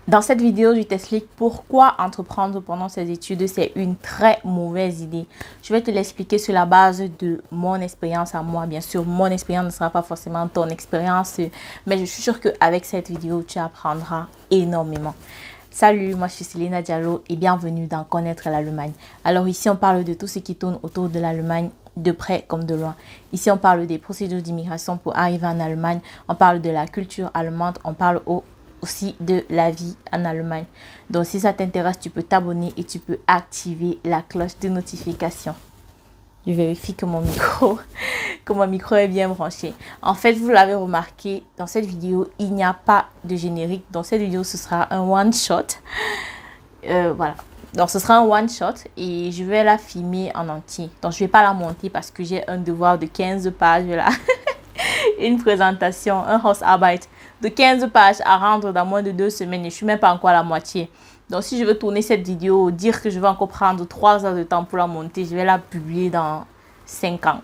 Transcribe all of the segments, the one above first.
Dans cette vidéo, je t'explique pourquoi entreprendre pendant ses études, c'est une très mauvaise idée. Je vais te l'expliquer sur la base de mon expérience à moi. Bien sûr, mon expérience ne sera pas forcément ton expérience, mais je suis sûre qu'avec cette vidéo, tu apprendras énormément. Salut, moi je suis Selena Diallo et bienvenue dans Connaître l'Allemagne. Alors ici, on parle de tout ce qui tourne autour de l'Allemagne, de près comme de loin. Ici, on parle des procédures d'immigration pour arriver en Allemagne. On parle de la culture allemande. On parle aussi de la vie en Allemagne. Donc, si ça t'intéresse, tu peux t'abonner et tu peux activer la cloche de notification. Je vérifie que mon micro est bien branché. En fait, vous l'avez remarqué, dans cette vidéo, il n'y a pas de générique. Dans cette vidéo, ce sera un one-shot. Voilà. Donc, ce sera un one-shot et je vais la filmer en entier. Donc, je ne vais pas la monter parce que j'ai un devoir de 15 pages là. Une présentation, un Hausarbeit de 15 pages à rendre dans moins de 2 semaines et je ne suis même pas encore à la moitié. Donc, si je veux tourner cette vidéo, dire que je vais encore prendre 3 heures de temps pour la monter, je vais la publier dans 5 ans.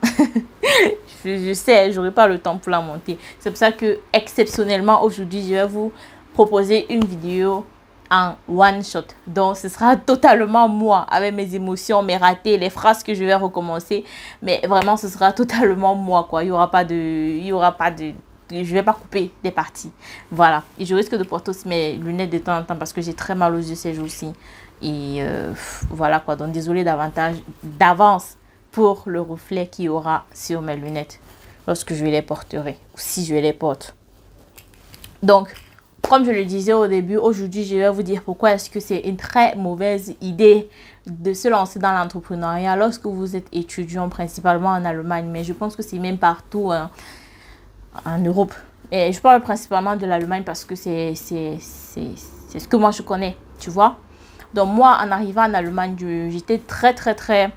je sais, je n'aurai pas le temps pour la monter. C'est pour ça que, exceptionnellement, aujourd'hui, je vais vous proposer une vidéo en one shot. Donc, ce sera totalement moi, avec mes émotions, mes ratés, les phrases que je vais recommencer. Mais vraiment, ce sera totalement moi, quoi. Il y aura pas de... Je vais pas couper des parties. Voilà. Et je risque de porter aussi mes lunettes de temps en temps parce que j'ai très mal aux yeux ces jours-ci. Et voilà, quoi. Donc, désolé d'avance pour le reflet qu'il y aura sur mes lunettes lorsque je les porterai. Ou si je les porte. Donc, comme je le disais au début, aujourd'hui, je vais vous dire pourquoi est-ce que c'est une très mauvaise idée de se lancer dans l'entrepreneuriat lorsque vous êtes étudiant, principalement en Allemagne. Mais je pense que c'est même partout en Europe. Et je parle principalement de l'Allemagne parce que c'est ce que moi je connais, tu vois. Donc moi, en arrivant en Allemagne, j'étais très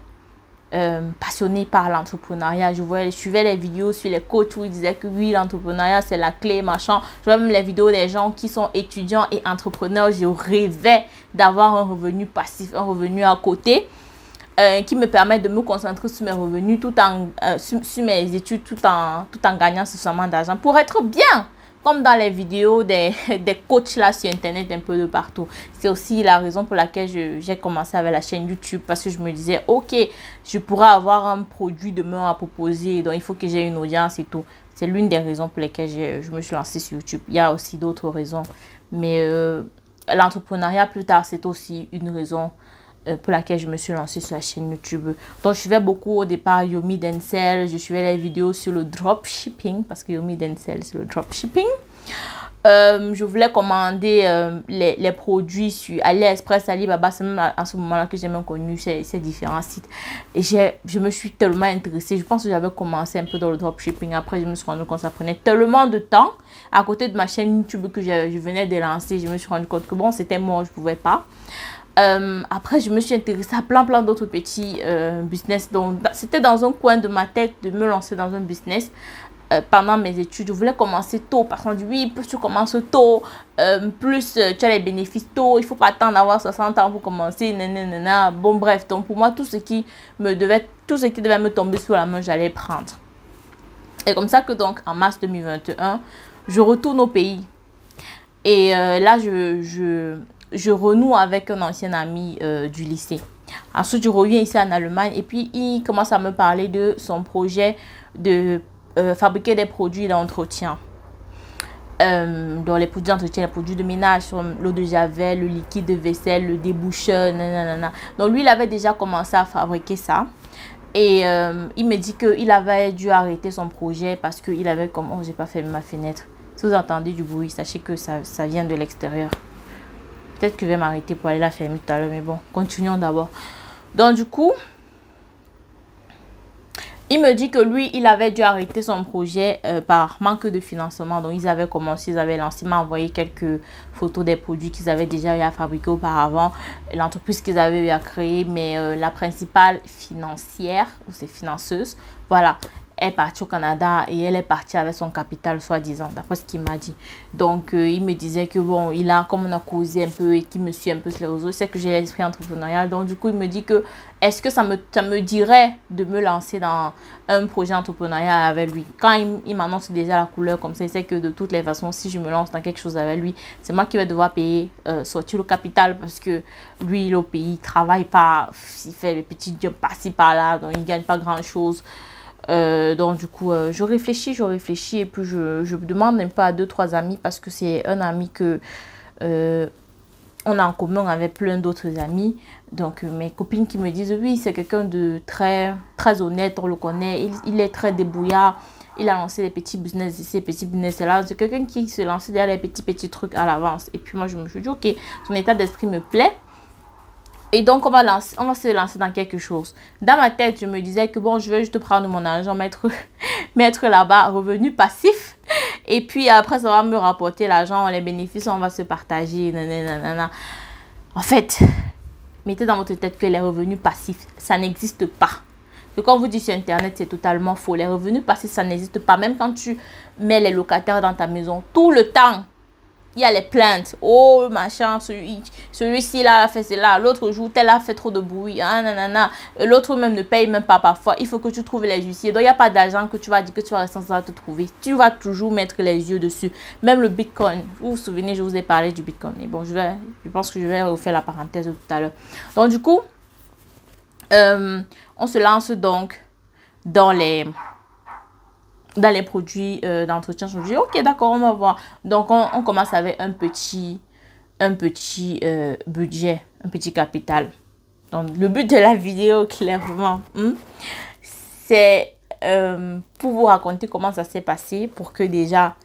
passionnée par l'entrepreneuriat. Je suivais les vidéos sur les coachs où ils disaient que oui, l'entrepreneuriat c'est la clé, machin. Je vois même les vidéos des gens qui sont étudiants et entrepreneurs. Je rêvais d'avoir un revenu passif, un revenu à côté qui me permet de me concentrer sur mes revenus sur mes études tout en gagnant suffisamment d'argent pour être bien. Comme dans les vidéos des coachs là sur internet un peu de partout. C'est aussi la raison pour laquelle j'ai commencé avec la chaîne YouTube. Parce que je me disais, ok, je pourrais avoir un produit demain à proposer. Donc, il faut que j'ai une audience et tout. C'est l'une des raisons pour lesquelles je me suis lancée sur YouTube. Il y a aussi d'autres raisons. Mais l'entrepreneuriat plus tard, c'est aussi une raison pour laquelle je me suis lancée sur la chaîne YouTube. Donc, je suivais beaucoup au départ Yomi Denzel. Je suivais les vidéos sur le dropshipping parce que Yomi Denzel, c'est le dropshipping. Je voulais commander les produits sur AliExpress, Alibaba. C'est même à ce moment-là que j'ai même connu ces différents sites. Et je me suis tellement intéressée. Je pense que j'avais commencé un peu dans le dropshipping. Après, je me suis rendu compte que ça prenait tellement de temps. À côté de ma chaîne YouTube que je venais de lancer, je me suis rendu compte que bon, c'était moi, je ne pouvais pas. Après, je me suis intéressée à plein d'autres petits business. Donc, c'était dans un coin de ma tête de me lancer dans un business pendant mes études. Je voulais commencer tôt. Parce qu'on dit, oui, plus tu commences tôt, plus tu as les bénéfices tôt. Il ne faut pas attendre d'avoir 60 ans pour commencer. Nanana. Bon, bref. Donc, pour moi, tout ce qui devait me tomber sous la main, j'allais prendre. Et comme ça que, donc, en mars 2021, je retourne au pays. Et là, je renoue avec un ancien ami du lycée. Ensuite, je reviens ici en Allemagne et puis il commence à me parler de son projet de fabriquer des produits d'entretien. Donc, les produits d'entretien, les produits de ménage, l'eau de javel, le liquide de vaisselle, le déboucheur, nanana. Donc, lui, il avait déjà commencé à fabriquer ça. Et il me dit qu'il avait dû arrêter son projet parce qu'il avait comme... Oh, j'ai pas fermé ma fenêtre. Si vous entendez du bruit, sachez que ça vient de l'extérieur. Peut-être que je vais m'arrêter pour aller la fermer tout à l'heure. Mais bon, continuons d'abord. Donc, du coup, il me dit que lui, il avait dû arrêter son projet par manque de financement. Donc, ils avaient lancé, il m'a envoyé quelques photos des produits qu'ils avaient déjà eu à fabriquer auparavant. L'entreprise qu'ils avaient eu à créer. Mais la principale financière, ou c'est financeuse, voilà. est partie au Canada et elle est partie avec son capital, soi-disant, d'après ce qu'il m'a dit. Donc, il me disait que bon, comme on a causé un peu et qu'il me suit un peu sur les réseaux, c'est que j'ai l'esprit entrepreneurial. Donc, du coup, il me dit que est-ce que ça me dirait de me lancer dans un projet entrepreneurial avec lui. Quand il m'annonce déjà la couleur comme ça, il sait que de toutes les façons, si je me lance dans quelque chose avec lui, c'est moi qui vais devoir payer, sortir le capital parce que lui, il est au pays, il travaille pas, il fait des petits jobs par-ci par-là, donc il gagne pas grand-chose. Donc du coup, je réfléchis et puis je demande un peu à 2-3 amis parce que c'est un ami que on a en commun avec plein d'autres amis. Donc mes copines qui me disent oui, c'est quelqu'un de très très honnête, on le connaît, il est très débrouillard, il a lancé des petits business ici, des petits business là. C'est quelqu'un qui se lance derrière les petits trucs à l'avance. Et puis moi je me suis dit ok, son état d'esprit me plaît. Et donc, on va se lancer dans quelque chose. Dans ma tête, je me disais que bon, je vais juste prendre mon argent, mettre là-bas, revenu passif. Et puis après, ça va me rapporter l'argent, les bénéfices, on va se partager. Nanana. En fait, mettez dans votre tête que les revenus passifs, ça n'existe pas. Et quand vous dites sur Internet, c'est totalement faux. Les revenus passifs, ça n'existe pas. Même quand tu mets les locataires dans ta maison, tout le temps, il y a les plaintes. Oh, machin, celui-ci là a fait cela. L'autre jour, tel a fait trop de bruit. Ah, nanana. L'autre même ne paye même pas parfois. Il faut que tu trouves les huissiers. Donc, il n'y a pas d'argent que tu vas dire que tu vas rester sans te trouver. Tu vas toujours mettre les yeux dessus. Même le Bitcoin. Vous vous souvenez, je vous ai parlé du Bitcoin. Et bon, je pense que je vais refaire la parenthèse tout à l'heure. Donc, du coup, on se lance donc dans les produits d'entretien. Je me dis, ok, d'accord, on va voir. Donc, on commence avec un petit budget, un petit capital. Donc, le but de la vidéo, clairement, c'est pour vous raconter comment ça s'est passé pour que déjà,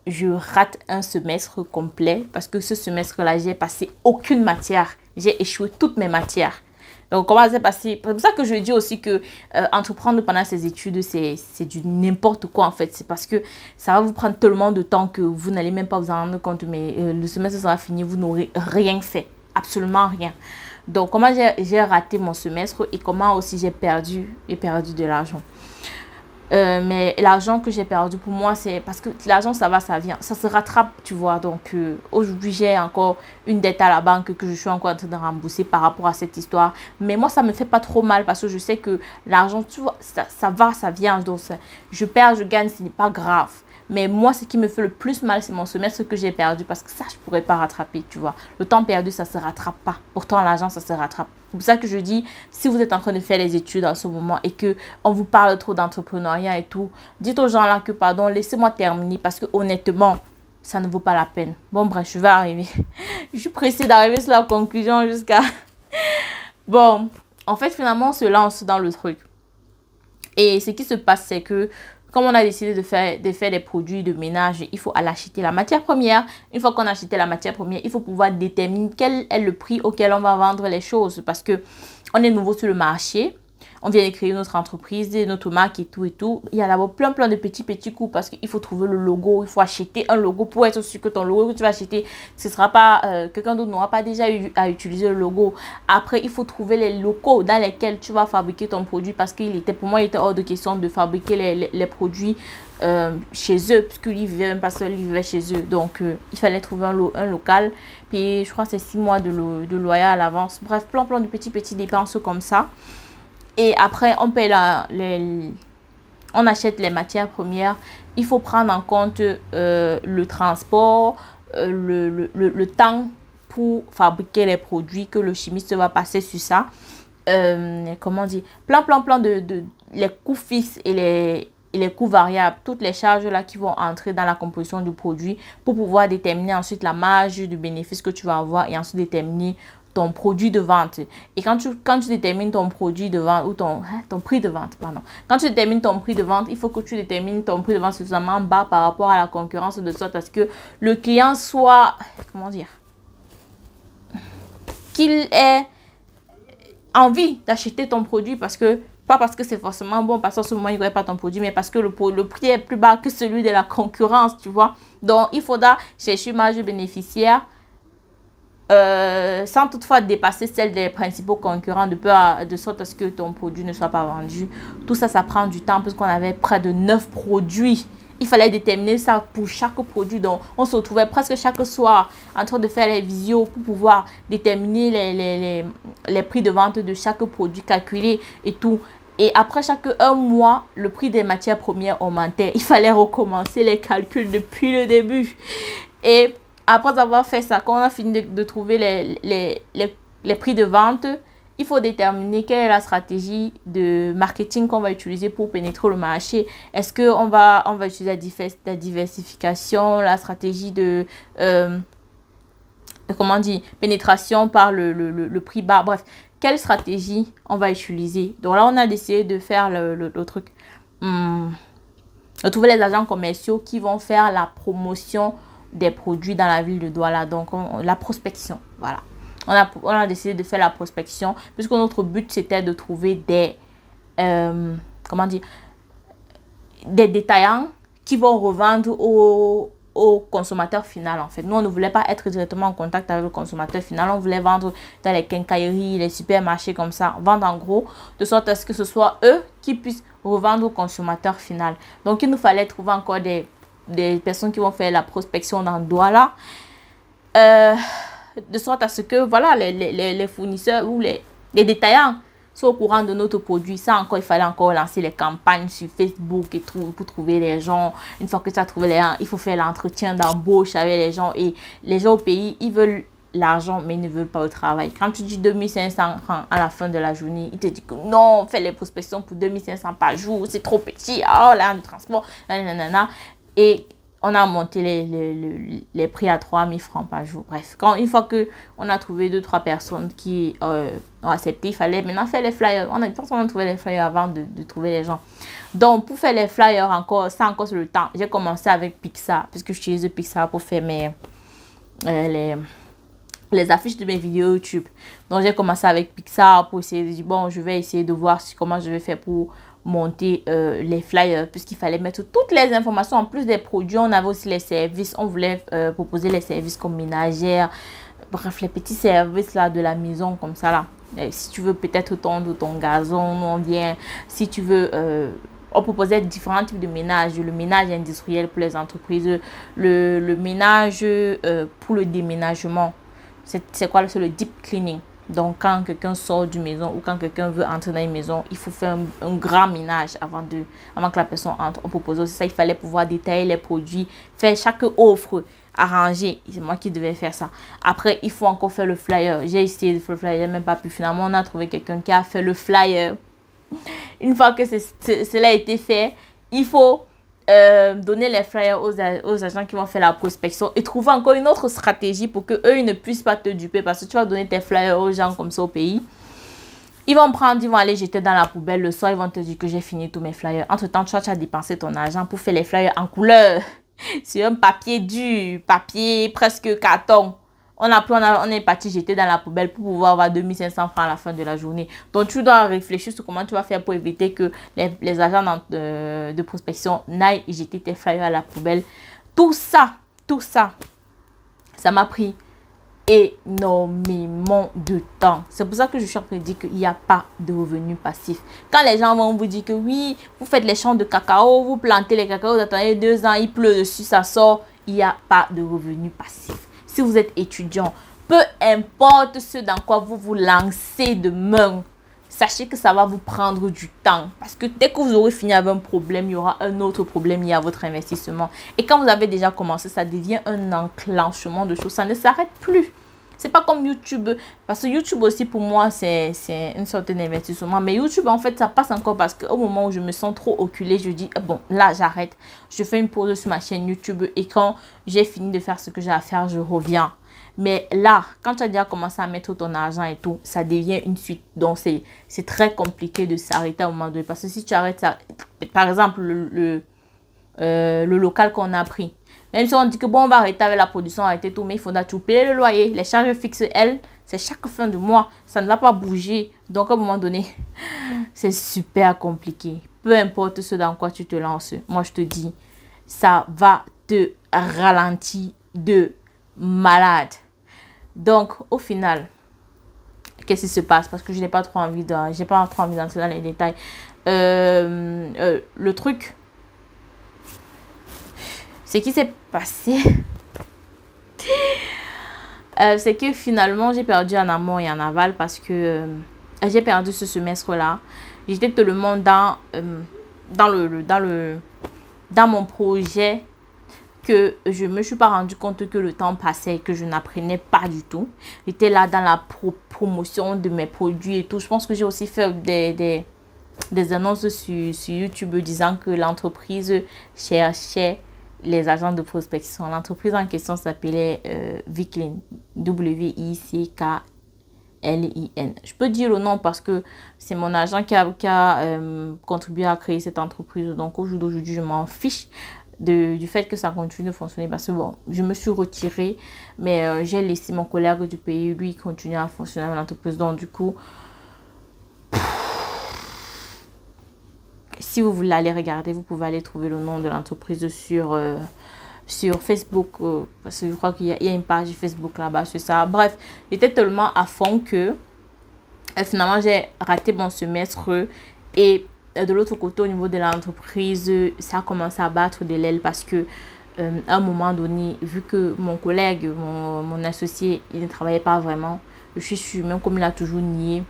je rate un semestre complet. Parce que ce semestre-là, j'ai passé aucune matière. J'ai échoué toutes mes matières. Donc, comment ça s'est passé? C'est pour ça que je dis aussi que entreprendre pendant ces études, c'est du n'importe quoi en fait. C'est parce que ça va vous prendre tellement de temps que vous n'allez même pas vous en rendre compte. Mais le semestre sera fini, vous n'aurez rien fait. Absolument rien. Donc, comment j'ai raté mon semestre et comment aussi j'ai perdu de l'argent. Mais l'argent que j'ai perdu pour moi, c'est parce que l'argent, ça va, ça vient. Ça se rattrape, tu vois. Donc, aujourd'hui, j'ai encore une dette à la banque que je suis encore en train de rembourser par rapport à cette histoire. Mais moi, ça me fait pas trop mal parce que je sais que l'argent, tu vois, ça va, ça vient. Donc, je perds, je gagne, ce n'est pas grave. Mais moi, ce qui me fait le plus mal, c'est mon semestre que j'ai perdu parce que ça, je ne pourrais pas rattraper, tu vois. Le temps perdu, ça ne se rattrape pas. Pourtant, l'argent, ça se rattrape. C'est pour ça que je dis, si vous êtes en train de faire les études en ce moment et qu'on vous parle trop d'entrepreneuriat et tout, dites aux gens là que, pardon, laissez-moi terminer parce que honnêtement, ça ne vaut pas la peine. Bon, bref, je vais arriver. Je suis pressée d'arriver sur la conclusion jusqu'à... Bon, en fait, finalement, on se lance dans le truc. Et ce qui se passe, c'est que comme on a décidé de faire des produits de ménage, il faut aller acheter la matière première. Une fois qu'on a acheté la matière première, il faut pouvoir déterminer quel est le prix auquel on va vendre les choses. Parce que on est nouveau sur le marché. On vient de créer notre entreprise, notre marque et tout et tout. Il y a d'abord plein de petits coups parce qu'il faut trouver le logo. Il faut acheter un logo pour être sûr que ton logo que tu vas acheter, ce sera pas quelqu'un d'autre n'aura pas déjà eu à utiliser le logo. Après, il faut trouver les locaux dans lesquels tu vas fabriquer ton produit parce pour moi, il était hors de question de fabriquer les produits chez eux puisque lui vivait même pas seul, il vivait chez eux. Donc, il fallait trouver un local. Puis, je crois que c'est 6 mois de loyer à l'avance. Bref, plein de petits dépenses comme ça. Et après, on paye on achète les matières premières. Il faut prendre en compte le transport, le temps pour fabriquer les produits que le chimiste va passer sur ça. Comment dire? Plein de les coûts fixes et les coûts variables. Toutes les charges là qui vont entrer dans la composition du produit pour pouvoir déterminer ensuite la marge du bénéfice que tu vas avoir et ensuite déterminer ton produit de vente. Et quand tu détermines ton produit de vente ou ton prix de vente, pardon. Quand tu détermines ton prix de vente, il faut que tu détermines ton prix de vente suffisamment bas par rapport à la concurrence de sorte à ce que le client soit, comment dire, qu'il ait envie d'acheter ton produit pas parce que c'est forcément bon, parce qu'en ce moment, il ne connaît pas ton produit, mais parce que le prix est plus bas que celui de la concurrence, tu vois. Donc, il faudra chercher une marge bénéficiaire sans toutefois dépasser celle des principaux concurrents de sorte à ce que ton produit ne soit pas vendu. Tout ça, ça prend du temps parce qu'on avait près de 9 produits. Il fallait déterminer ça pour chaque produit. Donc, on se retrouvait presque chaque soir en train de faire les visios pour pouvoir déterminer les prix de vente de chaque produit, calculer et tout. Et après chaque un mois, le prix des matières premières augmentait. Il fallait recommencer les calculs depuis le début. Et après avoir fait ça, quand on a fini de trouver les prix de vente, il faut déterminer quelle est la stratégie de marketing qu'on va utiliser pour pénétrer le marché. Est-ce qu'on va utiliser la diversification, la stratégie de pénétration par le prix bas. Bref, quelle stratégie on va utiliser? Donc là, on a décidé de faire le truc. De trouver les agents commerciaux qui vont faire la promotion des produits dans la ville de Douala. Donc, la prospection, voilà. On a décidé de faire la prospection puisque notre but c'était de trouver des détaillants qui vont revendre au consommateur final en fait. Nous on ne voulait pas être directement en contact avec le consommateur final, on voulait vendre dans les quincailleries, les supermarchés comme ça, vendre en gros de sorte à ce que ce soit eux qui puissent revendre au consommateur final. Donc il nous fallait trouver encore des personnes qui vont faire la prospection dans Douala. De sorte à ce que voilà les fournisseurs ou les détaillants sont au courant de notre produit. Ça encore, il fallait encore lancer les campagnes sur Facebook et tout pour trouver les gens. Une fois que tu as trouvé les gens, il faut faire l'entretien d'embauche avec les gens. Et les gens au pays, ils veulent l'argent mais ils ne veulent pas le travail. Quand tu dis 2500 francs à la fin de la journée, ils te disent que non, fais les prospections pour 2500 par jour, c'est trop petit. Oh là, le transport, nanana. Et on a monté les prix à 3000 francs par jour. Bref, une fois qu'on a trouvé 2-3 personnes qui ont accepté, il fallait maintenant faire les flyers. On a trouvé les flyers avant de trouver les gens. Donc, pour faire les flyers, encore sur le temps, j'ai commencé avec Pixar, puisque j'utilise Pixar pour faire les affiches de mes vidéos YouTube. Donc, j'ai commencé avec Pixar pour essayer de dire, bon, je vais essayer de voir comment je vais faire pour monter les flyers puisqu'il fallait mettre toutes les informations en plus des produits. On avait aussi les services, on voulait proposer les services comme ménagère, bref les petits services là de la maison comme ça là. Et si tu veux peut-être tondre ton gazon, on vient. Si tu veux on proposait différents types de ménage, le ménage industriel pour les entreprises, le ménage pour le déménagement. C'est quoi? C'est le deep cleaning. Donc, quand quelqu'un sort d'une maison ou quand quelqu'un veut entrer dans une maison, il faut faire un grand ménage avant que la personne entre. On proposait aussi ça, il fallait pouvoir détailler les produits, faire chaque offre, arranger. C'est moi qui devais faire ça. Après, il faut encore faire le flyer. J'ai essayé de faire le flyer, j'ai même pas pu. Finalement, on a trouvé quelqu'un qui a fait le flyer. Une fois que cela a été fait, il faut donner les flyers aux agents qui vont faire la prospection et trouver encore une autre stratégie pour que eux ils ne puissent pas te duper parce que tu vas donner tes flyers aux gens comme ça au pays. Ils vont aller jeter dans la poubelle le soir, ils vont te dire que j'ai fini tous mes flyers. Entre temps, tu as dépensé ton argent pour faire les flyers en couleur sur un papier dur, papier presque carton. On est parti jeter dans la poubelle pour pouvoir avoir 2500 francs à la fin de la journée. Donc, tu dois réfléchir sur comment tu vas faire pour éviter que les agents de prospection n'aillent jeter tes flyers à la poubelle. Tout ça, ça m'a pris énormément de temps. C'est pour ça que je suis en train de dire qu'il n'y a pas de revenu passif. Quand les gens vont vous dire que oui, vous faites les champs de cacao, vous plantez les cacao, vous attendez 2 ans, il pleut dessus, ça sort, il n'y a pas de revenu passif. Si vous êtes étudiant, peu importe ce dans quoi vous vous lancez demain, sachez que ça va vous prendre du temps. Parce que dès que vous aurez fini avec un problème, il y aura un autre problème lié à votre investissement. Et quand vous avez déjà commencé, ça devient un enclenchement de choses. Ça ne s'arrête plus. C'est pas comme YouTube. Parce que YouTube aussi, pour moi, c'est une sorte d'investissement. Mais YouTube, en fait, ça passe encore parce qu'au moment où je me sens trop occupée, je dis, bon, là, j'arrête. Je fais une pause sur ma chaîne YouTube. Et quand j'ai fini de faire ce que j'ai à faire, je reviens. Mais là, quand tu as déjà commencé à mettre ton argent et tout, ça devient une suite. Donc, c'est très compliqué de s'arrêter à un moment donné. Parce que si tu arrêtes ça, par exemple, le local qu'on a pris. Même si on dit que bon, on va arrêter avec la production, arrêter tout, mais il faudra tout payer le loyer. Les charges fixes, elles, c'est chaque fin de mois. Ça ne va pas bouger. Donc, à un moment donné, c'est super compliqué. Peu importe ce dans quoi tu te lances, moi, je te dis, ça va te ralentir de malade. Donc, au final, qu'est-ce qui se passe? Parce que je n'ai pas trop envie j'ai pas trop envie d'entrer dans les détails. Le truc, ce qui s'est passé, c'est que finalement, j'ai perdu en amont et en aval parce que j'ai perdu ce semestre-là. J'étais tellement dans mon projet que je me suis pas rendu compte que le temps passait et que je n'apprenais pas du tout. J'étais là dans la promotion de mes produits et tout. Je pense que j'ai aussi fait des annonces sur YouTube disant que l'entreprise cherchait les agents de prospection. L'entreprise en question s'appelait Wicklin, Wicklin. Je peux dire le nom parce que c'est mon agent qui a contribué à créer cette entreprise. Donc au jour d'aujourd'hui, je m'en fiche du fait que ça continue de fonctionner. Parce que bon, je me suis retirée, mais j'ai laissé mon collègue du pays, lui, continuer à fonctionner dans l'entreprise. Donc du coup, si vous voulez aller regarder, vous pouvez aller trouver le nom de l'entreprise sur Facebook, parce que je crois qu'il y a une page Facebook là-bas sur ça. Bref, j'étais tellement à fond que finalement j'ai raté mon semestre et de l'autre côté au niveau de l'entreprise, ça a commencé à battre de l'aile parce que à un moment donné, vu que mon collègue, mon associé, il ne travaillait pas vraiment, je suis sûre, même comme il a toujours nié,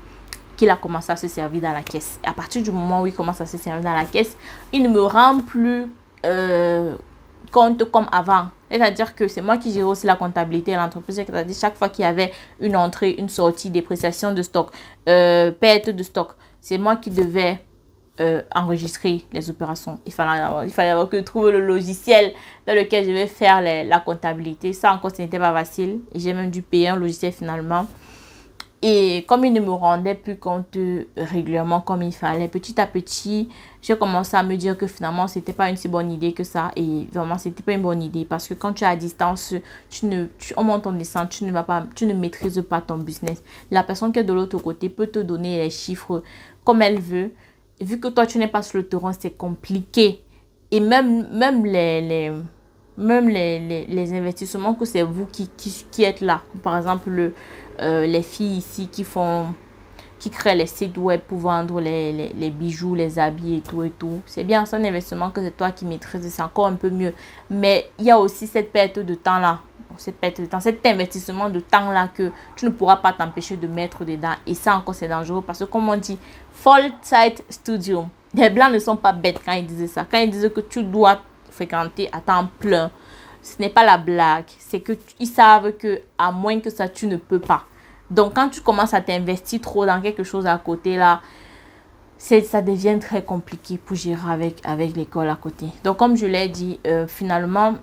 qu'il a commencé à se servir dans la caisse. Et à partir du moment où il commence à se servir dans la caisse, il ne me rend plus compte comme avant. C'est-à-dire que c'est moi qui gère aussi la comptabilité de l'entreprise. C'est-à-dire chaque fois qu'il y avait une entrée, une sortie, dépréciation de stock, perte de stock, c'est moi qui devais enregistrer les opérations. Il fallait avoir que je trouve le logiciel dans lequel je vais faire la comptabilité. Ça encore, ce n'était pas facile. J'ai même dû payer un logiciel finalement. Et comme il ne me rendait plus compte régulièrement comme il fallait, petit à petit, j'ai commencé à me dire que finalement, c'était pas une si bonne idée que ça. Et vraiment, c'était pas une bonne idée. Parce que quand tu es à distance, on monte, on descend, tu ne maîtrises pas ton business. La personne qui est de l'autre côté peut te donner les chiffres comme elle veut. Vu que toi, tu n'es pas sur le terrain, c'est compliqué. Et même les investissements que c'est vous qui êtes là. Par exemple, les filles ici qui créent les sites web pour vendre les bijoux, les habits et tout et tout. C'est bien, c'est un investissement que c'est toi qui maîtrises, c'est encore un peu mieux. Mais il y a aussi cette perte de temps là. Cet investissement de temps là que tu ne pourras pas t'empêcher de mettre dedans. Et ça encore c'est dangereux parce que comme on dit, full site studio. Les blancs ne sont pas bêtes quand ils disent ça. Quand ils disent que tu dois fréquenter à temps plein, ce n'est pas la blague. C'est que ils savent que à moins que ça, tu ne peux pas. Donc quand tu commences à t'investir trop dans quelque chose à côté là, ça devient très compliqué pour gérer avec l'école à côté. Donc comme je l'ai dit, finalement,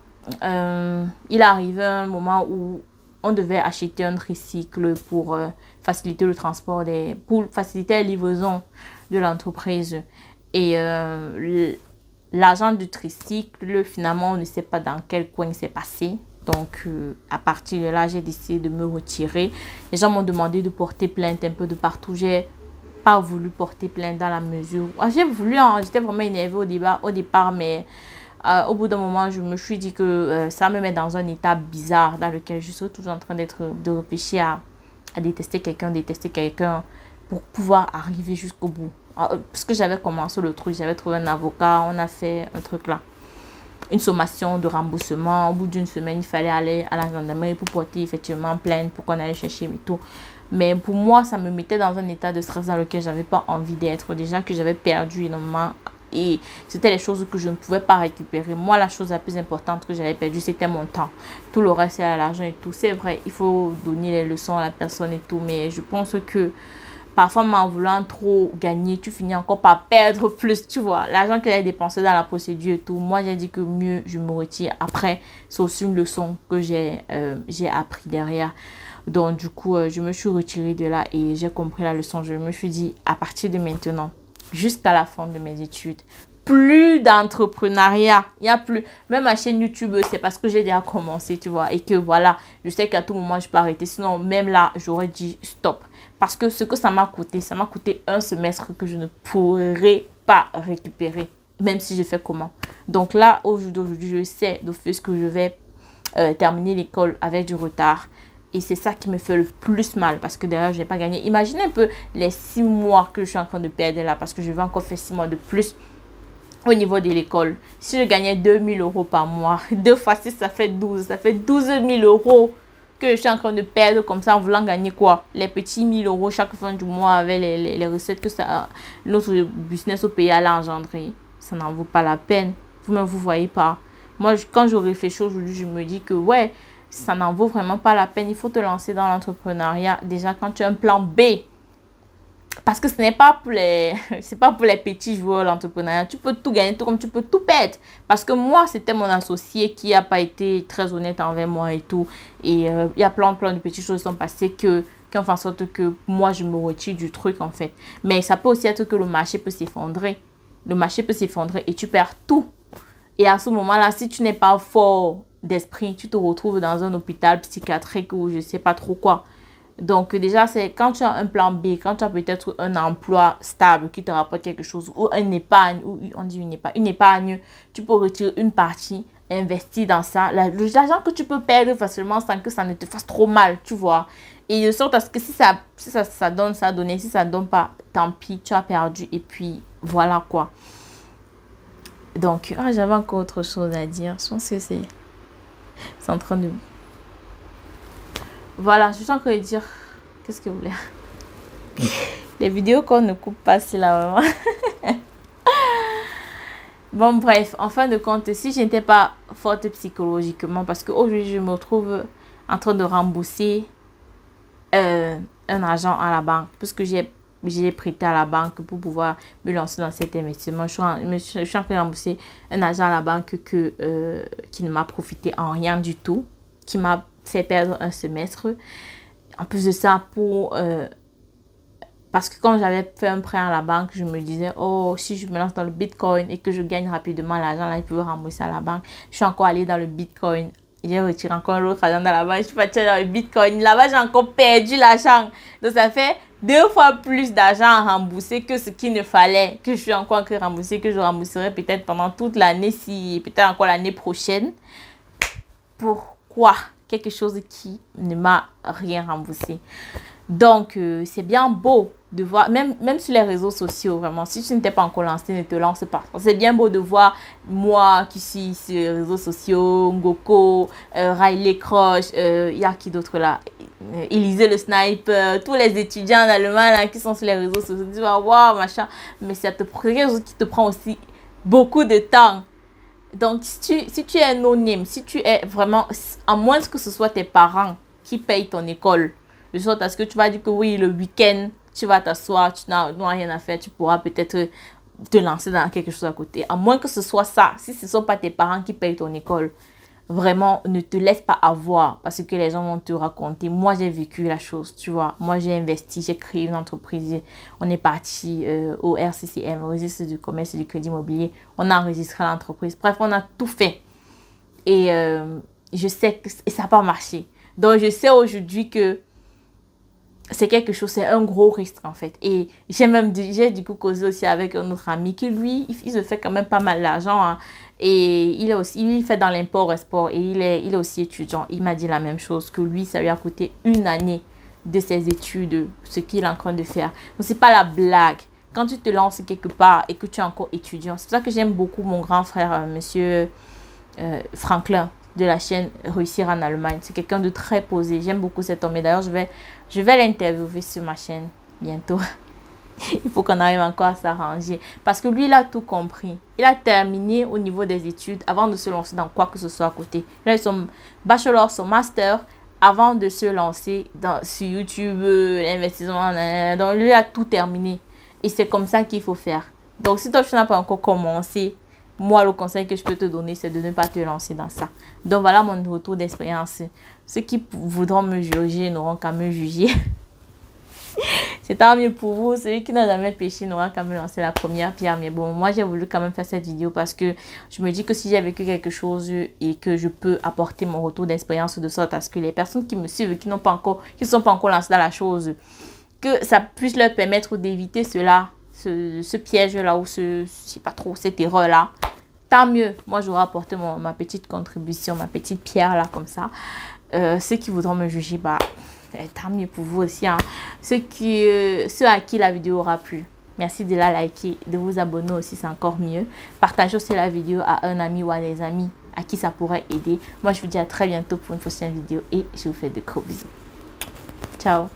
il arrive un moment où on devait acheter un tricycle pour faciliter le transport, pour faciliter la livraison de l'entreprise. Et l'agent du tricycle, finalement, on ne sait pas dans quel coin il s'est passé. Donc, à partir de là, j'ai décidé de me retirer. Les gens m'ont demandé de porter plainte un peu de partout. J'ai pas voulu porter plainte dans la mesure où... J'ai voulu, j'étais vraiment énervée au départ, mais au bout d'un moment, je me suis dit que ça me met dans un état bizarre dans lequel je suis toujours en train de réfléchir à détester quelqu'un pour pouvoir arriver jusqu'au bout. Parce que j'avais commencé le truc, j'avais trouvé un avocat, on a fait un truc là. Une sommation de remboursement. Au bout d'une semaine, il fallait aller à la gendarmerie pour porter effectivement plainte pour qu'on allait chercher et tout. Mais pour moi, ça me mettait dans un état de stress dans lequel j'avais pas envie d'être. Déjà que j'avais perdu énormément et c'était les choses que je ne pouvais pas récupérer. Moi, la chose la plus importante que j'avais perdue, c'était mon temps. Tout le reste, c'est l'argent et tout. C'est vrai, il faut donner les leçons à la personne et tout. Mais je pense que parfois, en voulant trop gagner, tu finis encore par perdre plus, tu vois. L'argent que j'ai dépensé dans la procédure et tout, moi, j'ai dit que mieux, je me retire. Après, c'est aussi une leçon que j'ai appris derrière. Donc, du coup, je me suis retirée de là et j'ai compris la leçon. Je me suis dit, à partir de maintenant, jusqu'à la fin de mes études, plus d'entrepreneuriat. Il n'y a plus. Même ma chaîne YouTube, c'est parce que j'ai déjà commencé, tu vois. Et que voilà, je sais qu'à tout moment, je peux arrêter. Sinon, même là, j'aurais dit stop. Parce que ce que ça m'a coûté un semestre que je ne pourrais pas récupérer. Même si je fais comment. Donc là, au jour d'aujourd'hui, je sais d'office que je vais terminer l'école avec du retard. Et c'est ça qui me fait le plus mal parce que derrière, je n'ai pas gagné. Imaginez un peu les 6 mois que je suis en train de perdre là parce que je vais encore faire 6 mois de plus au niveau de l'école. Si je gagnais 2 000 € par mois, 2 fois 6, ça fait 12. Ça fait 12 000 € que je suis en train de perdre comme ça en voulant gagner quoi? Les petits 1 000 € chaque fin du mois avec les recettes que ça, notre business au pays allait engendrer. Ça n'en vaut pas la peine. Vous-même, vous voyez pas. Moi, quand je réfléchis aujourd'hui, je me dis que ouais, ça n'en vaut vraiment pas la peine. Il faut te lancer dans l'entrepreneuriat déjà quand tu as un plan B. Parce que ce n'est pas pour les, c'est pas pour les petits joueurs l'entrepreneuriat. Tu peux tout gagner, tout comme tu peux tout perdre. Parce que moi, c'était mon associé qui n'a pas été très honnête envers moi et tout. Et il y a plein de petites choses qui sont passées qui ont fait en sorte que moi, je me retire du truc en fait. Mais ça peut aussi être que le marché peut s'effondrer. Le marché peut s'effondrer et tu perds tout. Et à ce moment-là, si tu n'es pas fort d'esprit, tu te retrouves dans un hôpital psychiatrique ou je sais pas trop quoi. Donc déjà, c'est quand tu as un plan B, quand tu as peut-être un emploi stable qui te rapporte quelque chose ou une épargne, ou on dit une épargne, tu peux retirer une partie, investir dans ça. L'argent que tu peux perdre facilement sans que ça ne te fasse trop mal, tu vois. Et de sorte à ce que si ça donne, ça a donné. Si ça ne donne pas, tant pis, tu as perdu. Et puis, voilà quoi. Donc, j'avais encore autre chose à dire. Je pense que c'est en train de... Voilà, je suis en train de dire... Qu'est-ce que vous voulez? Les vidéos qu'on ne coupe pas, c'est là vraiment. Bon, bref, en fin de compte, si je n'étais pas forte psychologiquement, parce qu'aujourd'hui, je me retrouve en train de rembourser un argent à la banque, parce que j'ai prêté à la banque pour pouvoir me lancer dans cet investissement. Je suis en train de rembourser un argent à la banque qui ne m'a profité en rien du tout, qui m'a fait perdre un semestre. En plus de ça, parce que quand j'avais fait un prêt à la banque, je me disais, oh, si je me lance dans le Bitcoin et que je gagne rapidement l'argent, là, je peux rembourser à la banque. Je suis encore allée dans le Bitcoin. J'ai retiré encore l'autre argent dans la banque. Je suis partie dans le Bitcoin. Là-bas, j'ai encore perdu l'argent. Donc, ça fait 2 fois plus d'argent à rembourser que ce qu'il ne fallait. Que je suis encore remboursé, que je rembourserai peut-être pendant toute l'année, si peut-être encore l'année prochaine. Pourquoi? Quelque chose qui ne m'a rien remboursé. Donc, c'est bien beau de voir, même sur les réseaux sociaux, vraiment, si tu n'étais pas encore lancé, ne te lance pas. C'est bien beau de voir moi qui suis sur les réseaux sociaux, Ngoko, Riley Crush, il y a qui d'autre là, Élisée le sniper, tous les étudiants en Allemagne là, qui sont sur les réseaux sociaux, tu vas voir, machin, mais c'est quelque chose qui te prend aussi beaucoup de temps. Donc, si tu es anonyme, si tu es vraiment, à moins que ce soit tes parents qui payent ton école, de sorte à ce que tu vas dire que oui, le week-end, tu vas t'asseoir, tu n'as rien à faire, tu pourras peut-être te lancer dans quelque chose à côté. À moins que ce soit ça, si ce ne sont pas tes parents qui payent ton école, vraiment, ne te laisse pas avoir parce que les gens vont te raconter. Moi, j'ai vécu la chose, tu vois. Moi, j'ai investi, j'ai créé une entreprise. On est parti au RCCM, au registre du commerce et du crédit immobilier. On a enregistré l'entreprise. Bref, on a tout fait. Et je sais que ça n'a pas marché. Donc, je sais aujourd'hui que c'est quelque chose, c'est un gros risque en fait. Et j'ai du coup causé aussi avec un autre ami qui lui, il se fait quand même pas mal d'argent. Hein. Et il fait dans l'import-export et il est aussi étudiant. Il m'a dit la même chose, que lui, ça lui a coûté une année de ses études, ce qu'il est en train de faire. Donc, c'est pas la blague. Quand tu te lances quelque part et que tu es encore étudiant, c'est pour ça que j'aime beaucoup mon grand frère, monsieur Franklin, de la chaîne Réussir en Allemagne. C'est quelqu'un de très posé. J'aime beaucoup cet homme. Et d'ailleurs, je vais l'interviewer sur ma chaîne bientôt. Il faut qu'on arrive encore à s'arranger. Parce que lui, il a tout compris. Il a terminé au niveau des études avant de se lancer dans quoi que ce soit à côté. Il a son bachelor, son master avant de se lancer sur YouTube, l'investissement. Donc, lui a tout terminé. Et c'est comme ça qu'il faut faire. Donc, si toi, tu n'as pas encore commencé, moi, le conseil que je peux te donner, c'est de ne pas te lancer dans ça. Donc, voilà mon retour d'expérience. Ceux qui voudront me juger n'auront qu'à me juger. C'est tant mieux pour vous. Celui qui n'a jamais péché n'aura qu'à me lancer la première pierre. Mais bon, moi, j'ai voulu quand même faire cette vidéo parce que je me dis que si j'ai vécu quelque chose et que je peux apporter mon retour d'expérience de sorte à ce que les personnes qui me suivent, qui ne sont pas encore lancées dans la chose, que ça puisse leur permettre d'éviter cela. Ce piège-là ou je sais pas trop, cette erreur-là, tant mieux. Moi, j'aurais apporté ma petite contribution, ma petite pierre là, comme ça. Ceux qui voudront me juger, bah, tant mieux pour vous aussi. Hein. Ceux à qui la vidéo aura plu, merci de la liker, de vous abonner aussi, c'est encore mieux. Partagez aussi la vidéo à un ami ou à des amis à qui ça pourrait aider. Moi, je vous dis à très bientôt pour une prochaine vidéo et je vous fais de gros bisous. Ciao.